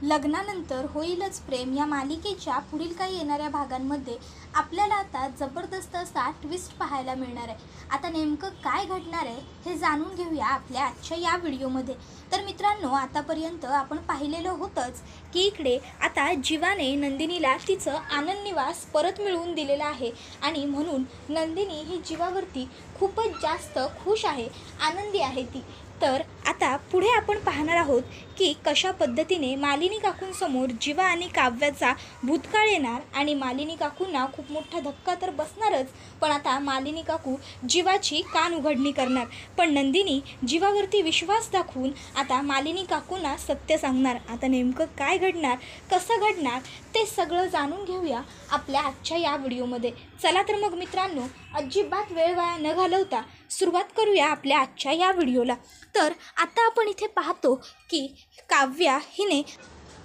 लग्नानंतर होईलच प्रेम या मालिकेच्या पुढील काही येणाऱ्या भागांमध्ये आपल्याला आता जबरदस्त असा ट्विस्ट पाहायला मिळणार आहे। आता नेमकं काय घडणार आहे हे जाणून घेऊया आपल्या आजच्या या व्हिडिओमध्ये। तर मित्रांनो, आतापर्यंत आपण पाहिलेलं होतंच की इकडे आता जीवाने नंदिनीला तिचं आनंद निवास परत मिळवून दिलेला आहे आणि म्हणून नंदिनी ही जीवावरती खूपच जास्त खुश आहे, आनंदी आहे ती। तर आता पुढे आपण पाहणार आहोत की कशा पद्धतीने मालिनी काकूंसमोर जीवा आणि काव्याचा भूतकाळ येणार आणि मालिनी काकूंना खूप मोठा धक्का तर बसणारच, पण आता मालिनी काकू जीवाची कान उघडणी करणार, पण नंदिनी जीवावरती विश्वास दाखवून आता मालिनी काकूंना सत्य सांगणार। आता नेमकं काय घडणार, कसं घडणार ते सगळं जाणून घेऊया आपल्या आजच्या या व्हिडिओमध्ये। चला तर मग मित्रांनो, अजिबात वेळ वाया न घालवता सुरुवात करूया आपल्या आजच्या या व्हिडिओला। तर आता आपण इथे पाहतो की काव्या हिने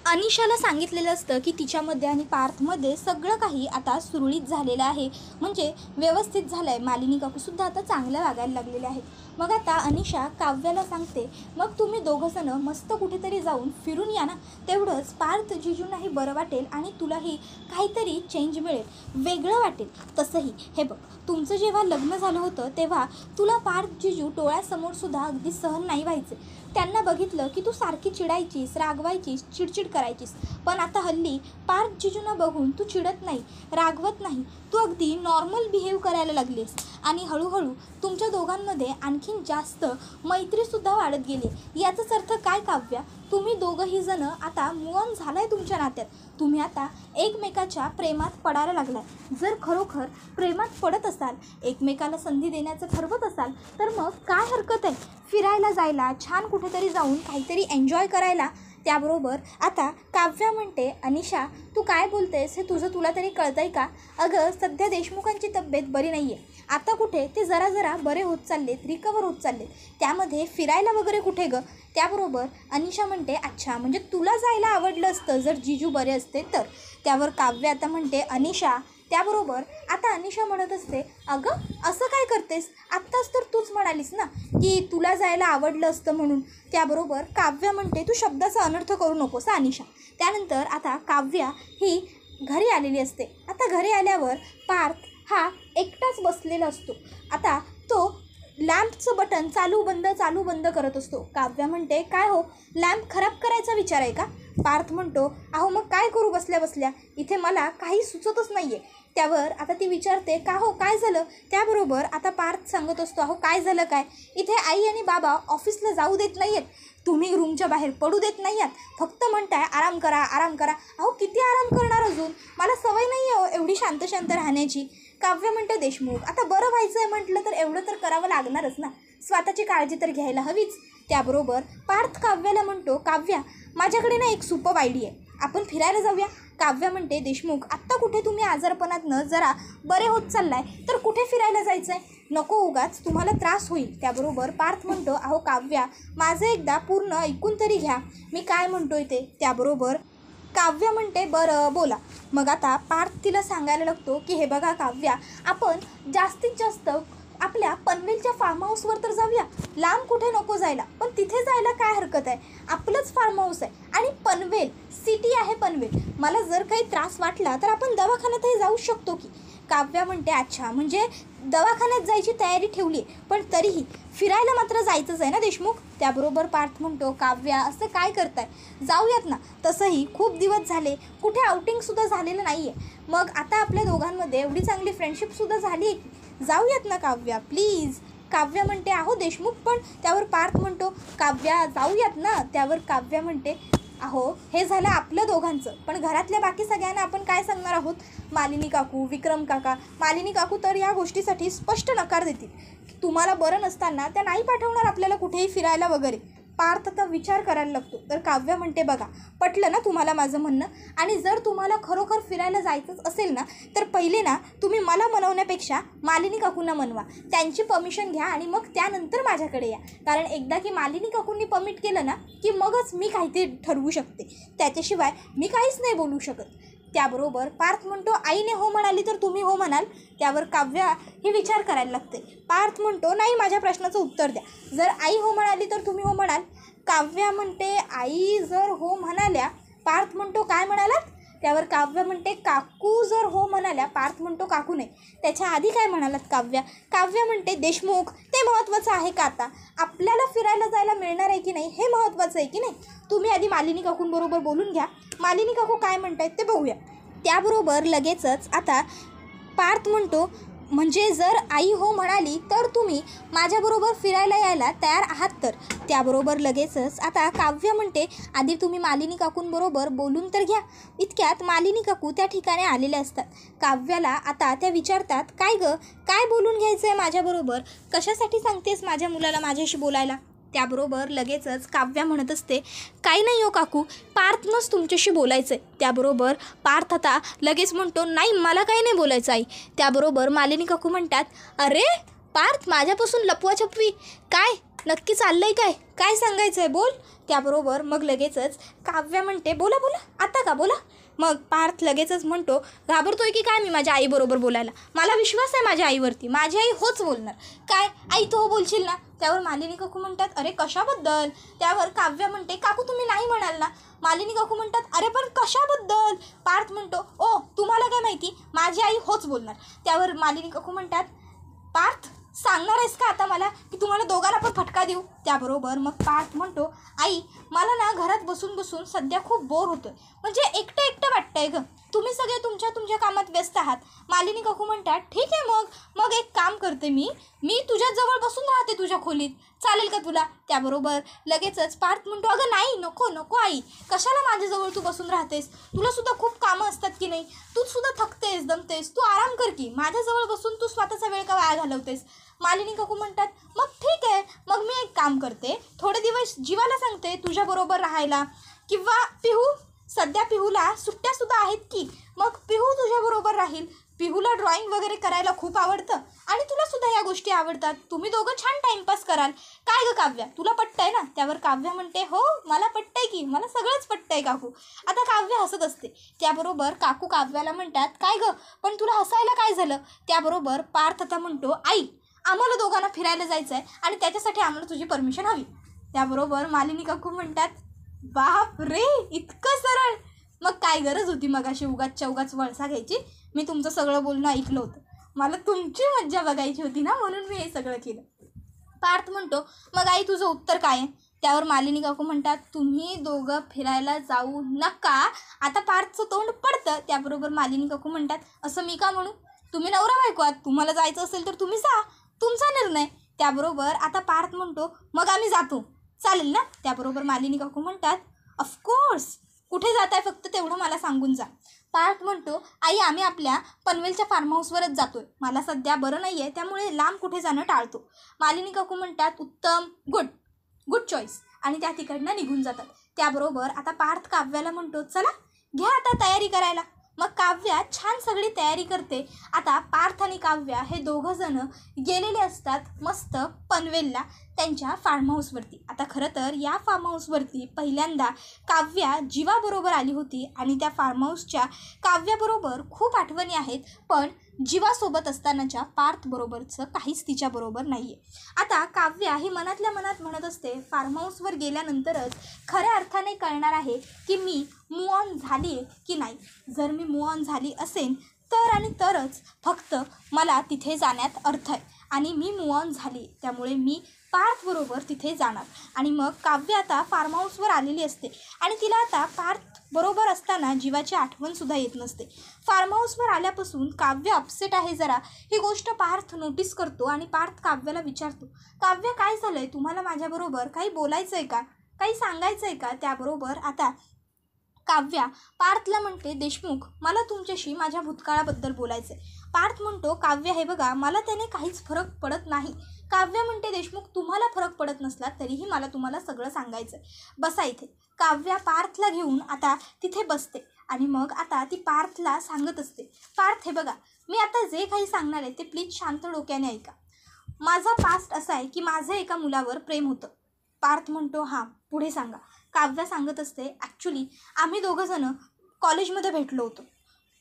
अनिशाला सांगितलेलं असतं की तिच्यामध्ये आणि पार्थमध्ये सगळं काही आता सुरळीत झालेलं आहे, म्हणजे व्यवस्थित झालं आहे। मालिनी काकूसुद्धा आता चांगलं वागायला लागलेले आहेत। मग आता अनिशा काव्याला सांगते, मग तुम्ही दोघंजणं मस्त कुठेतरी जाऊन फिरून या ना, तेवढंच पार्थ जिजूंनाही बरं वाटेल आणि तुलाही काहीतरी चेंज मिळेल, वेगळं वाटेल। तसंही हे बघ, तुमचं जेव्हा लग्न झालं होतं तेव्हा तुला पार्थ जिजू डोळ्यासमोरसुद्धा अगदी सहन नाही व्हायचे। त्यांना बघितलं की तू सारखी चिडायचीस, रागवायचीस, चिडचिड करायचीस, पण आता हल्ली पार्थ जिजूंना बघून तू चिडत नाही, रागवत नाही, तू अगदी नॉर्मल बिहेव करायला लागलीस आणि हळूहळू तुमच्या दोघांमध्ये आणखीन जास्त मैत्रीसुद्धा वाढत गेली। याचाच अर्थ काय काव्या, तुम्ही दोघंही जण आता मूव ऑन झालाय तुमच्या नात्यात, तुम्ही आता एकमेकाच्या प्रेमात पडायला लागलाय। जर खरोखर प्रेमात पडत असाल, एकमेकाला संधी देण्याचं ठरवत असाल, तर मग काय हरकत आहे फिरायला जायला, छान कुठेतरी जाऊन काहीतरी एन्जॉय करायला। त्याबरोबर आता काव्या म्हणते, अनिशा तू काय बोलतेस हे तुला तरी कळतंय का? अगं सध्या देशमुखांची तब्येत बरी नाही आहे, आता कुठे ते जरा जरा बरे होत चाललेत, रिकवर होत चाललेत, त्यामध्ये फिरायला वगैरे कुठे गं? त्याबरोबर अनिशा म्हणते, अच्छा म्हणजे तुला जायला आवडलं असतं जर जिजू बरे असते तर? त्यावर काव्य आता म्हणते, अनिशा त्याबरोबर आता अनिशा म्हणत असते, अगं असं काय करतेस, आत्ताच तर तूच म्हणालीस ना की तुला जायला आवडलं असतं म्हणून। त्याबरोबर काव्या म्हणते, तू शब्दाचा अनर्थ करू नकोस अनिशा। त्यानंतर आता काव्या ही घरी आलेली असते। आता घरी आल्यावर पार्थ हा एकटाच बसलेला असतो। आता तो लॅम्पचं बटन चालू बंद करत असतो। काव्या म्हणते, काय हो, लॅम्प खराब करायचा विचार आहे का? पार्थ म्हणतो, अहो मग काय करू बसल्या बसल्या, इथे मला काही सुचतच नाही आहे। त्यावर आता ती विचारते, का हो काय झालं? त्याबरोबर आता पार्थ सांगत असतो, अहो काय झालं काय, इथे आई आणि बाबा ऑफिसला जाऊ देत नाही आहेत, तुम्ही रूमच्या बाहेर पडू देत नाही आहात, फक्त म्हणताय आराम करा आराम करा। अहो किती आराम करणार, अजून मला सवय नाही आहे एवढी शांत शांत राहण्याची। काव्य म्हणते, देशमुख आता बरं व्हायचं आहे म्हटलं तर एवढं तर करावं लागणारच ना, स्वतःची काळजी तर घ्यायला हवीच। त्याबरोबर पार्थ काव्याला म्हणतो, काव्या माझ्याकडे ना एक सुपर आयडिया आहे, आपण फिरायला जाऊया। काव्या म्हणते, देशमुख आत्ता कुठे तुम्ही आजारपणातनं जरा बरे होत चाललाय तर कुठे फिरायला जायचं आहे, नको उगाच तुम्हाला त्रास होईल। त्याबरोबर पार्थ म्हणतो, अहो काव्या माझं एकदा पूर्ण ऐकून तरी घ्या, मी काय म्हणतोय ते। त्याबरोबर काव्या म्हणते, बरं बोला। मग आता पार्थ तिला सांगायला लागतो की हे बघा काव्या, आपण जास्तीत जास्त आपल्या पनवेलच्या फार्म हाऊसवर तर जाऊया, लांब कुठे नको जायला, पण तिथे जायला काय हरकत आहे, आपलंच फार्म हाऊस आहे आणि पनवेल सिटी आहे पनवेल, मला जर काही त्रास वाटला तर आपण दवाखान्यातही जाऊ शकतो की। काव्या म्हणते, अच्छा म्हणजे दवाखान्यात जायची तयारी ठेवली आहे, पण तरीही फिरायला मात्र जायचंच आहे ना देशमुख? त्याबरोबर पार्थ म्हणतो, काव्या असं काय करताय, जाऊयात ना, तसंही खूप दिवस झाले कुठे आउटिंगसुद्धा झालेलं नाही आहे, मग आता आपल्या दोघांमध्ये एवढी चांगली फ्रेंडशिपसुद्धा झाली आहे की जाऊयात ना काव्या प्लीज। काव्या म्हणते, अहो देशमुख पण। त्यावर पार्थ म्हणतो, काव्या जाऊयात ना। त्यावर काव्या म्हणते, अहो हे झालं आपलं दोघांचं, पण घरातल्या बाकी सगळ्यांना आपण काय सांगणार आहोत? मालिनी काकू, विक्रम काका, मालिनी काकू तर या गोष्टीसाठी स्पष्ट नकार देतील, तुम्हाला बरं नसताना त्या नाही पाठवणार आपल्याला कुठेही फिरायला वगैरे। पार्थ आता विचार करायला लागतो। तर काव्या म्हणते, बघा पटलं ना तुम्हाला माझं म्हणणं, आणि जर तुम्हाला खरोखर फिरायला जायचंच असेल ना तर पहिले ना तुम्ही मला मनवण्यापेक्षा मालिनी काकूंना मनवा, त्यांची परमिशन घ्या आणि मग त्यानंतर माझ्याकडे या, कारण एकदा की मालिनी काकूंनी परमिट केलं ना की मगच मी काहीतरी ठरवू शकते, त्याच्याशिवाय मी काहीच नाही बोलू शकत। त्याबरोबर पार्थ म्हणतो, आईने हो म्हणाली तर तुम्ही हो म्हणाल? त्यावर काव्या हे विचार करायला लागते। पार्थ म्हणतो, नाही माझ्या प्रश्नाचं उत्तर द्या, जर आई हो म्हणाली तर तुम्ही हो म्हणाल? काव्या म्हणते, आई जर हो म्हणाल्या पार्थ म्हणतो काय म्हणालात? त्यावर काव्य म्हणते काकू जर हो म्हणाल्या, पार्थ म्हणतो काकू नाही. त्याच्या आधी काय म्हणालात काव्य? काव्य म्हणते देशमुख ते महत्त्वाचं आहे का? आता आपल्याला फिरायला जायला मिळणार आहे की नाही हे महत्त्वाचं आहे की नाही? तुम्ही आधी मालिनी काकूंबरोबर बोलून घ्या, मालिनी काकू काय म्हणतायत ते बघूया. त्याबरोबर लगेचच आता पार्थ म्हणतो म्हणजे जर आई हो म्हणाली तर तुम्ही माझ्याबरोबर फिरायला यायला तयार आहात तर? त्याबरोबर लगेचच आता काव्य म्हणते आधी तुम्ही मालिनी काकूंबरोबर बोलून तर घ्या. इतक्यात मालिनी काकू त्या ठिकाणी आलेले असतात. काव्याला आता त्या विचारतात काय गं, काय बोलून घ्यायचं आहे माझ्याबरोबर? कशासाठी सांगतेस माझ्या मुलाला माझ्याशी बोलायला? त्याबरोबर लगेचच काव्या म्हणत असते काही नाही हो काकू, पार्थनंच तुमच्याशी बोलायचं आहे. त्याबरोबर पार्थ आता लगेच म्हणतो नाही मला काही नाही बोलायचं आई. त्याबरोबर मालिनी काकू म्हणतात अरे पार्थ माझ्यापासून लपवाछपवी काय? नक्की चाललंय काय? काय सांगायचं आहे बोल. त्याबरोबर मग लगेचच काव्या म्हणते बोला बोला आता का बोला. मग पार्थ लगेचच म्हणतो घाबरतोय की काय मी माझ्या आईबरोबर बोलायला? मला विश्वास आहे माझ्या आईवरती, माझी आई होच बोलणार. काय आई तू हो बोलशील ना? त्यावर मालिनी काकू म्हणतात अरे कशाबद्दल? त्यावर काव्य म्हणते काकू तुम्ही नाही म्हणाल ना? मालिनी काकू म्हणतात अरे पण कशाबद्दल? पार्थ म्हणतो ओ तुम्हाला काय माहिती, माझी आई होच बोलणार. त्यावर मालिनी काकू म्हणतात पार्थ सांगणार आहेस का आता मला की तुम्हाला दोघांना पण फटका देऊ? त्याबरोबर मग पार्थ म्हणतो आई मला ना घरात बसून बसून सध्या खूप बोर होतोय, म्हणजे एकटं एकटं वाटतंय गं. तुम्ही सगळे तुमच्या कामात व्यस्त आहात. मालिनी काकू म्हणतात ठीक आहे मग एक काम करते मी तुझ्याजवळ बसून राहते तुझ्या खोलीत, चालेल का तुला? त्याबरोबर लगेचच पार्थ म्हणतो अगं नाही नको आई, कशाला माझ्याजवळ तू बसून राहतेस? तुला सुद्धा खूप कामं असतात की नाही? तू सुद्धा थकतेस दमतेस, तू आराम कर की, माझ्याजवळ बसून तू स्वतःचा वेळ का वाया घालवतेस? मालिनी काकू म्हणतात मग ठीक आहे, मग मी एक काम करते, थोडे दिवस जीवाला सांगते तुझ्याबरोबर राहायला, किंवा पिहू सध्या पिहूला सुट्ट्यासुद्धा आहेत की, मग पिहू तुझ्याबरोबर राहील. पिहूला ड्रॉइंग वगैरे करायला खूप आवडतं आणि तुला सुद्धा या गोष्टी आवडतात, तुम्ही दोघं छान टाईमपास कराल. काय गं काव्या तुला पटतंय ना? त्यावर काव्या म्हणते हो मला पटतंय की, मला सगळंच पटतंय काकू. आता काव्य हसत असते. त्याबरोबर काकू काव्याला म्हणतात काय गं पण तुला हसायला काय झालं? त्याबरोबर पार्थ आता म्हणतो आई आम्हाला दोघांना फिरायला जायचं आहे आणि त्याच्यासाठी आम्हाला तुझी परमिशन हवी. त्याबरोबर मालिनी काकू म्हणतात बाप रे इतकं सरळ, मग काय गरज होती मगाशी उगाच वळसा घ्यायची? मी तुमचं सगळं बोलणं ऐकलं होतं, मला तुमची मज्जा बघायची होती ना, म्हणून मी हे सगळं केलं. पार्थ म्हणतो मग आई तुझं उत्तर काय आहे? त्यावर मालिनी काकू म्हणतात तुम्ही दोघं फिरायला जाऊ नका. आता पार्थचं तोंड पडतं. त्याबरोबर मालिनी काकू म्हणतात असं मी का म्हणू? तुम्ही नवरा बायको आहात, तुम्हाला जायचं असेल तर तुम्ही जा, तुमचा निर्णय. त्याबरोबर आता पार्थ म्हणतो मग आम्ही जातो, चालेल ना? त्याबरोबर मालिनी काकू म्हणतात ऑफकोर्स, कुठे जात आहे फक्त तेवढं मला सांगून जा. पार्थ म्हणतो आई आम्ही आपल्या पनवेलच्या फार्म हाऊसवरच जातोय, मला सध्या बरं नाही आहे त्यामुळे लांब कुठे जाणं टाळतो. मालिनी काकू म्हणतात उत्तम, गुड चॉईस, आणि त्या तिकडनं निघून जातात. त्याबरोबर आता पार्थ काव्याला म्हणतो चला घ्या आता तयारी करायला. मग काव्या छान सगळी तयारी करते. आता पार्थ आणि काव्या हे दोघं जण गेलेले असतात मस्त पनवेलला त्यांच्या फार्म हाऊसवरती. आता खरं तर या फार्म हाऊसवरती पहिल्यांदा काव्या जीवाबरोबर आली होती आणि त्या फार्म हाऊसच्या काव्याबरोबर खूप आठवणी आहेत, पण जीवासोबत असतानाच्या पार्थबरोबरचं काहीच तिच्याबरोबर नाही आहे. आता काव्या ही मनातल्या मनात म्हणत असते फार्म हाऊसवर गेल्यानंतरच खऱ्या अर्थाने कळणार आहे की मी मूव ऑन झाली आहे की नाही. जर मी मूव ऑन झाली असेल तर आणि तरच फक्त मला तिथे जाण्यात अर्थ आहे, आणि मी मूव ऑन झाली त्यामुळे मी पार्थबरोबर तिथे जाणार. आणि मग काव्य आता फार्म हाऊसवर आलेली असते आणि तिला आता पार्थ बरोबर असताना जीवाची आठवणसुद्धा येत नसते. फार्म हाऊसवर आल्यापासून काव्य अपसेट आहे जरा, ही गोष्ट पार्थ नोटीस करतो आणि पार्थ काव्याला विचारतो काव्य काय झालं आहे, तुम्हाला माझ्याबरोबर काही बोलायचं आहे का, काही सांगायचं आहे का? त्याबरोबर आता काव्या पार्थला म्हणते देशमुख मला तुमच्याशी माझ्या भूतकाळाबद्दल बोलायचं आहे. पार्थ म्हणतो काव्य हे बघा मला त्याने काहीच फरक पडत नाही. काव्य म्हणते देशमुख तुम्हाला फरक पडत नसला तरीही मला तुम्हाला सगळं सांगायचं आहे, बसा इथे. काव्या पार्थला घेऊन आता तिथे बसते आणि मग आता ती पार्थला सांगत असते पार्थ हे बघा मी आता जे काही सांगणार आहे ते प्लीज शांत डोक्याने ऐका. माझा पास्ट असा आहे की माझं एका मुलावर प्रेम होतं. पार्थ म्हणतो हां पुढे सांगा. काव्या सांगत असते ॲक्च्युली आम्ही दोघंजणं कॉलेजमध्ये भेटलो होतो.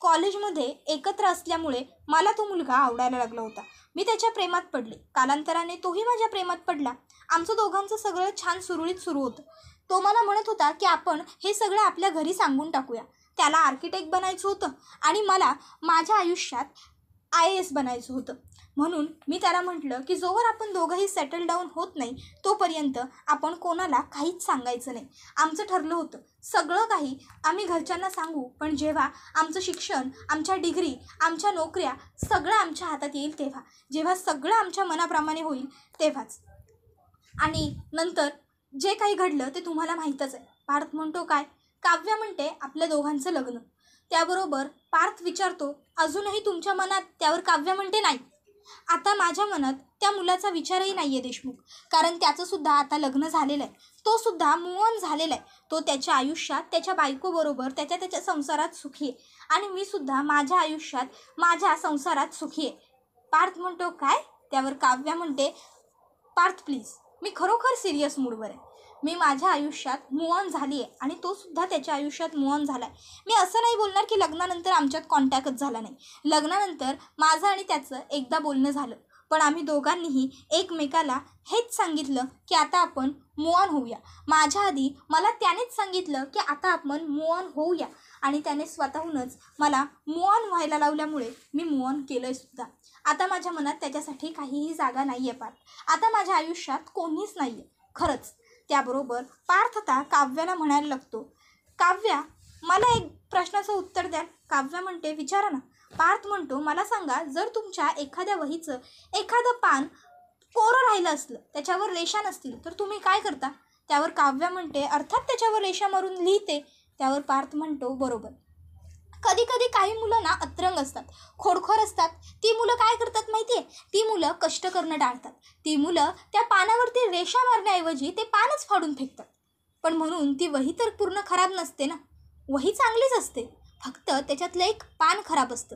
कॉलेजमध्ये एकत्र असल्यामुळे मला तो मुलगा आवडायला लागला होता. मी त्याच्या प्रेमात पडले. कालांतराने तोही माझ्या प्रेमात पडला. आमचं दोघांचं सगळं छान सुरळीत सुरू होतं. तो मला म्हणत होता की आपण हे सगळं आपल्या घरी सांगून टाकूया. त्याला आर्किटेक्ट बनायचं होतं आणि मला माझ्या आयुष्यात IAS बनायचं होतं. म्हणून मी त्याला म्हटलं की जोवर आपण दोघंही सेटल डाऊन होत नाही तोपर्यंत आपण कोणाला काहीच सांगायचं नाही. आमचं ठरलं होतं सगळं काही आम्ही घरच्यांना सांगू, पण जेव्हा आमचं शिक्षण, आमच्या डिग्री, आमच्या नोकऱ्या सगळं आमच्या हातात येईल तेव्हा, जेव्हा सगळं आमच्या मनाप्रमाणे होईल तेव्हाच. आणि नंतर जे काही घडलं ते तुम्हाला माहीतच आहे. पार्थ म्हणतो काय? काव्या म्हणते आपल्या दोघांचं लग्न. त्याबरोबर पार्थ विचारतो अजूनही तुमच्या मनात? त्यावर काव्या म्हणते नाही. आता माझ्या मनात त्या मुलाचा विचारही नाही आहे देशमुख, कारण त्याचंसुद्धा आता लग्न झालेलं आहे. तो सुद्धा मूव ऑन झालेला आहे. तो त्याच्या आयुष्यात त्याच्या बायकोबरोबर त्याच्या संसारात सुखी आहे आणि मी सुद्धा माझ्या आयुष्यात माझ्या संसारात सुखी आहे. पार्थ म्हणतो काय? त्यावर काव्या म्हणते पार्थ प्लीज, मी खरोखर सिरियस मूडवर आहे. मी माझ्या आयुष्यात मूव ऑन झाली आहे आणि तो सुद्धा त्याच्या आयुष्यात मूव ऑन झाला आहे. मी असं नाही बोलणार की लग्नानंतर आमच्यात कॉन्टॅक्टच झाला नाही. लग्नानंतर माझं आणि त्याचं एकदा बोलणं झालं, पण आम्ही दोघांनीही एकमेकाला हेच सांगितलं की आता आपण मूव ऑन होऊया. माझ्या आधी मला त्यानेच सांगितलं की आता आपण मूव ऑन होऊया आणि त्याने स्वतःहूनच मला मूव ऑन व्हायला लावल्यामुळे मी मूव ऑन केलं आहे सुद्धा. आता माझ्या मनात त्याच्यासाठी काहीही जागा नाही आहे. आता माझ्या आयुष्यात कोणीच नाही आहे खरंच. त्याबरोबर पार्थ आता काव्याला म्हणायला लागतो काव्या मला एक प्रश्नाचं उत्तर द्याल? काव्या म्हणते विचारा ना. पार्थ म्हणतो मला सांगा, जर तुमच्या एखाद्या वहीचं एखादं पान कोरं राहिलं असलं, त्याच्यावर रेषा नसतील, तर तुम्ही काय करता? त्यावर काव्या म्हणते अर्थात त्याच्यावर रेषा मारून लिहिते. त्यावर पार्थ म्हणतो बरोबर. कधी कधी काही मुलं ना अतरंग असतात, खोडखोर असतात. ती मुलं काय करतात माहिती आहे? ती मुलं कष्ट करणं टाळतात. ती मुलं त्या पानावरती रेषा मारण्याऐवजी ते पानच फाडून फेकतात. पण म्हणून ती वही तर पूर्ण खराब नसते ना. वही चांगलीच असते, फक्त त्याच्यातलं एक पान खराब असतं.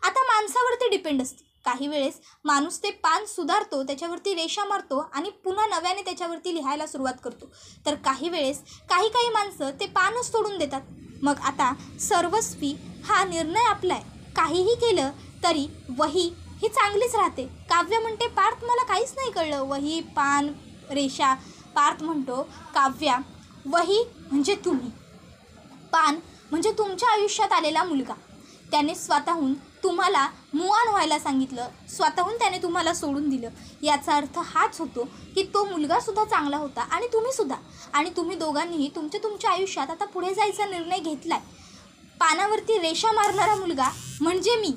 आता माणसावरती डिपेंड असते. काही वेळेस माणूस ते पान सुधारतो, त्याच्यावरती रेषा मारतो आणि पुन्हा नव्याने त्याच्यावरती लिहायला सुरुवात करतो. तर काही वेळेस काही माणसं ते पानच तोडून देतात. मग आता सर्वस्वी हा निर्णय आपला आहे. काहीही केलं तरी वही ही चांगलीच राहते. काव्य म्हणते पार्थ मला काहीच नाही कळलं. वही, पान, रेषा. पार्थ म्हणतो काव्या वही म्हणजे तुम्ही, पान म्हणजे तुमच्या आयुष्यात आलेला मुलगा. त्याने स्वतःहून तुम्हाला मूव ऑन व्हायला सांगितलं, स्वतःहून त्याने तुम्हाला सोडून दिलं. याचा अर्थ हाच होतो की तो मुलगासुद्धा चांगला होता आणि तुम्हीसुद्धा. आणि तुम्ही दोघांनीही तुमच्या आयुष्यात आता पुढे जायचा निर्णय घेतला आहे. पानावरती रेषा मारणारा मुलगा म्हणजे मी,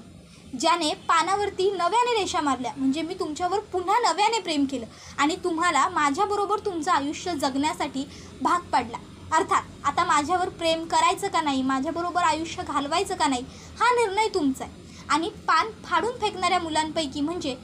ज्याने पानावरती नव्याने रेषा मारल्या, म्हणजे मी तुमच्यावर पुन्हा नव्याने प्रेम केलं आणि तुम्हाला माझ्याबरोबर तुमचं आयुष्य जगण्यासाठी भाग पाडला. अर्थात आता माझ्यावर प्रेम करायचं का नाही, माझ्याबरोबर आयुष्य घालवायचं का नाही, हा निर्णय तुमचा आहे. आणि पान फाडून फेकणाऱ्या मुलांपैकी म्हणजे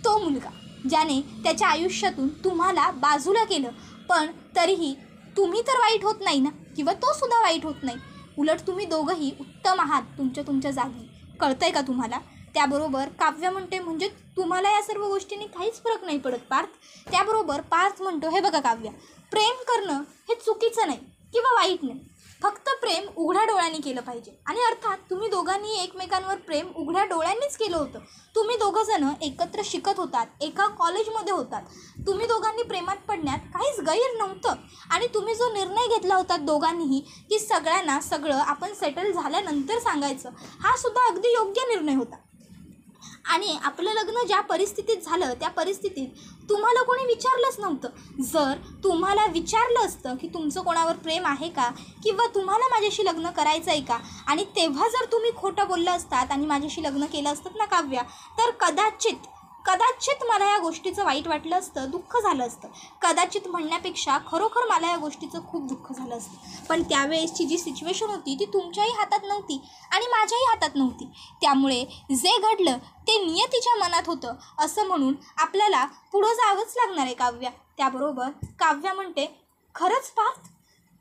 तो मुलगा, ज्याने त्याच्या आयुष्यातून तुम्हाला बाजूला केलं, पण तरीही तुम्ही तर वाईट होत नाही ना, किंवा तो सुद्धा वाईट होत नाही. उलट तुम्ही दोघंही उत्तम आहात तुमच्या जागी. कळतंय का तुम्हाला? त्याबरोबर काव्य म्हणते म्हणजे तुम्हाला या सर्व गोष्टींनी काहीच फरक नाही पडत पार्थ. त्याबरोबर पार्थ म्हणतो हे बघा काव्या, प्रेम करणं हे चुकीचं नाही किंवा वाईट नाही, फक्त प्रेम उघड्या डोळ्यांनी केलं पाहिजे. आणि अर्थात तुम्ही दोघांनी एकमेकांवर प्रेम उघड्या डोळ्यांनीच केलं होतं. तुम्ही दोघंजणं एकत्र शिकत होतात, एका कॉलेजमध्ये होतात. तुम्ही दोघांनी प्रेमात पडण्यात काहीच गैर नव्हतं. आणि तुम्ही जो निर्णय घेतला होता दोघांनीही की सगळ्यांना सगळं आपण सेटल झाल्यानंतर सांगायचं, हा सुद्धा अगदी योग्य निर्णय होता. आणि आपलं लग्न ज्या परिस्थितीत झालं त्या परिस्थितीत तुम्हाला कोणी विचारलंच नव्हतं. जर तुम्हाला विचारलं असतं की तुमचं कोणावर प्रेम आहे का, किंवा तुम्हाला माझ्याशी लग्न करायचं आहे का, आणि तेव्हा जर तुम्ही खोटं बोललं असतात आणि माझ्याशी लग्न केलं असतं ना काव्या, तर कदाचित मला या गोष्टीचं वाईट वाटलं असतं, दुःख झालं असतं. कदाचित म्हणण्यापेक्षा खरोखर मला या गोष्टीचं खूप दुःख झालं असतं. पण त्यावेळेसची जी सिच्युएशन होती ती तुमच्याही हातात नव्हती आणि माझ्याही हातात नव्हती. त्यामुळे जे घडलं ते नियतीच्या मनात होतं असं म्हणून आपल्याला पुढं जावंच लागणार आहे काव्या. त्याबरोबर काव्या म्हणते खरंच पार्थ,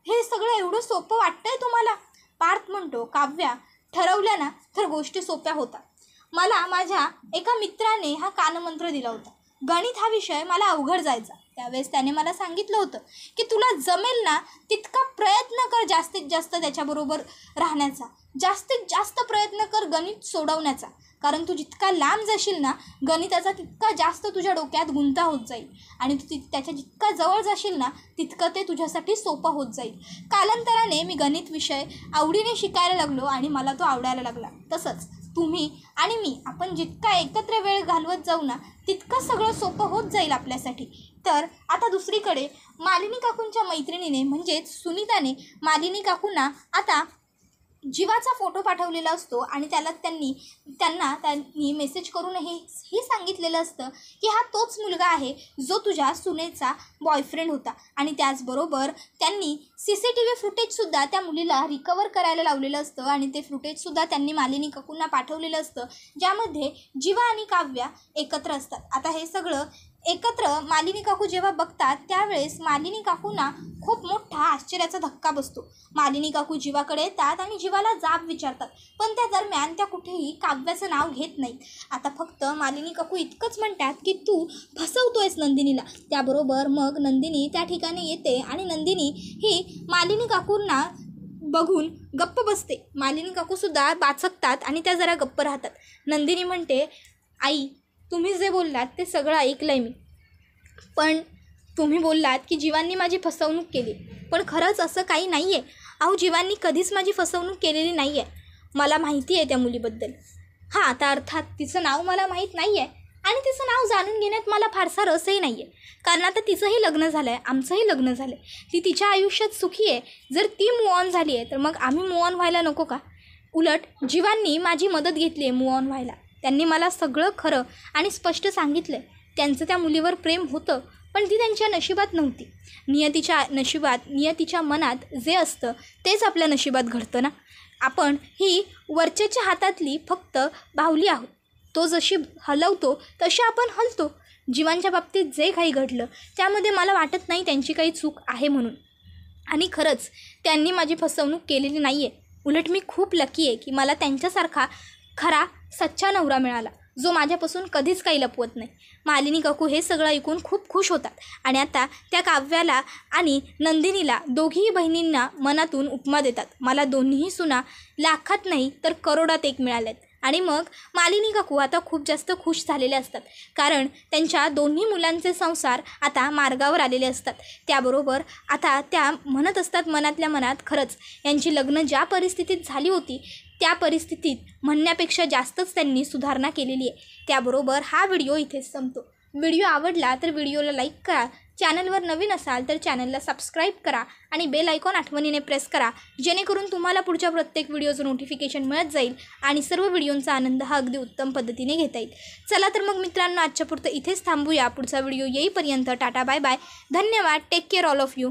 हे सगळं एवढं सोपं वाटतंय तुम्हाला? पार्थ म्हणतो काव्या ठरवल्या ना तर गोष्टी सोप्या होतात. मला माझ्या एका मित्राने हा कानमंत्र दिला होता. गणित हा विषय मला अवघड जायचा. त्यावेळेस त्याने मला सांगितलं होतं की तुला जमेल ना तितका प्रयत्न कर जास्तीत जास्त त्याच्याबरोबर राहण्याचा, जास्तीत जास्त प्रयत्न कर गणित सोडवण्याचा, कारण तू जितका लांब जाशील ना गणिताचा तितका जास्त तुझ्या डोक्यात गुंता होत जाईल आणि तू त्याच्या जितका जवळ जाशील ना तितकं ते तुझ्यासाठी सोपं होत जाईल. कालांतराने मी गणित विषय आवडीने शिकायला लागलो आणि मला तो आवडायला लागला. तसंच तुम्ही आणि मी आपण जितका एकत्र वेळ घालवत जाऊ ना तितकं सगळं सोपं होत जाईल आपल्यासाठी. तर आता दुसरीकडे मालिनी काकूंच्या मैत्रिणीने म्हणजेच सुनीताने मालिनी काकूंना आता जीवाचा फोटो पाठवलेला असतो आणि त्यांनी मेसेज करून हे सांगितलेलं असतं की हा तोच मुलगा आहे जो तुझ्या सुनेचा बॉयफ्रेंड होता. आणि त्याचबरोबर त्यांनी CCTV फुटेजसुद्धा त्या मुलीला रिकवर करायला लावलेलं असतं आणि ते फुटेजसुद्धा त्यांनी मालिनी काकूंना पाठवलेलं असतं, ज्यामध्ये जीवा आणि काव्या एकत्र असतात. आता हे सगळं एकत्र मालिनी काकू जेव्हा बघतात त्यावेळेस मालिनी काकूंना खूप मोठा आश्चर्याचा धक्का बसतो. मालिनी काकू जीवाकडे येतात आणि जीवाला जाब विचारतात, पण त्या दरम्यान त्या कुठेही काव्याचं नाव घेत नाहीत. आता फक्त मालिनी काकू इतकंच म्हणतात की तू फसवतोयस नंदिनीला. त्याबरोबर मग नंदिनी त्या ठिकाणी येते आणि नंदिनी ही मालिनी काकूंना बघून गप्प बसते. मालिनी काकूसुद्धा बाचकतात आणि त्या जरा गप्प राहतात. नंदिनी म्हणते, आई तुम्ही जे बोललात ते सगळं ऐकलं आहे मी, पण तुम्ही बोललात की जीवांनी माझी फसवणूक केली, पण खरंच असं काही नाही आहे. अहो जीवांनी कधीच माझी फसवणूक केलेली नाही आहे. मला माहिती आहे त्या मुलीबद्दल. हां आता अर्थात तिचं नाव मला माहीत नाही आहे आणि तिचं नाव जाणून घेण्यात मला फारसा रसही नाही आहे, कारण आता तिचंही लग्न झालं आहे, आमचंही लग्न झालं आहे. ती तिच्या आयुष्यात सुखी आहे. जर ती मूव ऑन झाली आहे तर मग आम्ही मूव ऑन व्हायला नको का? उलट जीवांनी माझी मदत घेतली आहे मूव ऑन व्हायला. त्यांनी मला सगळं खरं आणि स्पष्ट सांगितलं आहे. त्यांचं त्या मुलीवर प्रेम होतं, पण ती त्यांच्या नशिबात नव्हती. नियतीच्या मनात जे असतं तेच आपल्या नशिबात घडतं ना. आपण ही वरच्याच्या हातातली फक्त बाहुली आहोत. तो जशी हलवतो तशी आपण हलतो. जीवांच्या बाबतीत जे काही घडलं त्यामध्ये मला वाटत नाही त्यांची काही चूक आहे म्हणून. आणि खरंच त्यांनी माझी फसवणूक केलेली नाही आहे. उलट मी खूप लकी आहे की मला त्यांच्यासारखा खरा सच्चा नवरा मिळाला, जो माझ्यापासून कधीच काही लपवत नाही. मालिनी काकू हे सगळं ऐकून खूप खुश होतात आणि आता त्या काव्याला आणि नंदिनीला दोघीही बहिणींना मनातून उपमा देतात. मला दोन्हीही सुना लाखात नाही तर करोडात एक मिळाल्यात. आणि मग मालिनी काकू आता खूप जास्त खुश झालेले असतात, कारण त्यांच्या दोन्ही मुलांचे संसार आता मार्गावर आलेले असतात. त्याबरोबर आता त्या म्हणत असतात मनातल्या मनात, खरंच यांची लग्न ज्या परिस्थितीत झाली होती त्या परिस्थितीत म्हणण्यापेक्षा जास्तच त्यांनी सुधारणा केलेली आहे. त्याबरोबर हा व्हिडिओ इथेच संपतो. व्हिडिओ आवडला तर व्हिडिओला लाईक करा. चॅनलवर नवीन असाल तर चॅनलला सबस्क्राईब करा आणि बेल आयकॉन आठवणीने प्रेस करा, जेणेकरून तुम्हाला पुढच्या प्रत्येक व्हिडिओचं नोटिफिकेशन मिळत जाईल आणि सर्व व्हिडिओंचा आनंद हा अगदी उत्तम पद्धतीने घेता येईल. चला तर मग मित्रांनो, आजच्या पुरतं इथेच थांबूया. पुढचा व्हिडिओ येईपर्यंत टाटा बाय बाय. धन्यवाद. Take care all of you.